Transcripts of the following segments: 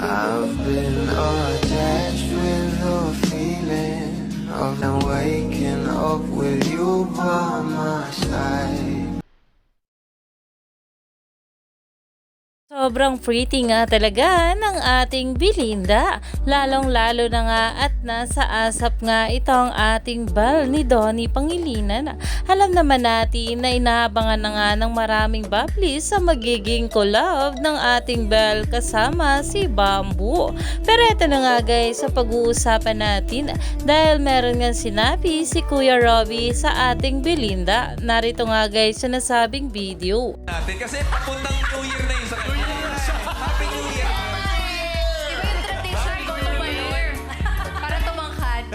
I've been attached with the feeling of now waking up with you by my side. Sobrang pretty nga talaga ng ating Belinda, lalong-lalo na nga at nasa asap nga itong ating Belle ni Donnie Pangilinan. Alam naman natin na inaabangan na nga ng maraming bablis sa magiging collab ng ating Belle kasama si Bamboo. Pero ito na nga guys sa pag-uusapan natin dahil meron nga sinabi si Kuya Robbie sa ating Belinda. Narito nga guys sa nasabing video. Natin kasi papuntang New Year na yun sa kanya. Happy New Year! Iba yung tradition ko na year. Para tumangkad.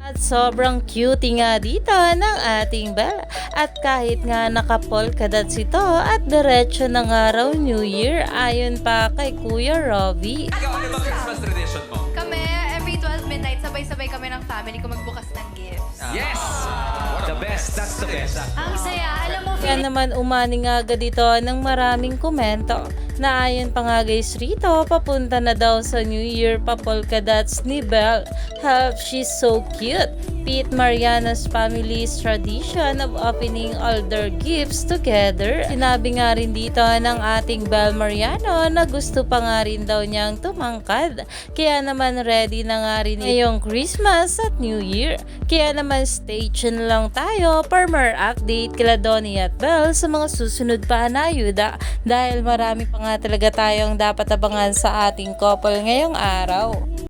At sobrang cute nga dito ng ating Belle. At kahit nga naka-polka dots ito at diretso na nga raw New Year ayon pa kay Kuya Robbie. Ikaw, ano bang Christmas tradition mo? Kami, every 12 midnight, sabay-sabay kami ng family ko magbukas ng gifts. Yes! The best, that's the best. Ang saya. Alam mo, Kaya naman umani nga agad dito ng maraming komento na ayon pa nga guys rito papunta na daw sa New Year pa polka dots ni Belle. Help, she's so cute. Pete Mariana's family's tradition of opening all their gifts together. Sinabi nga rin dito ng ating Belle Mariano na gusto pa nga rin daw niyang tumangkad. Kaya naman ready na nga rin ngayong Christmas at New Year. Kaya naman stay tuned lang tayo for more update kila Donnie at Belle sa mga susunod pa na ayuda. Dahil marami pa nga talaga tayong dapat abangan sa ating couple ngayong araw.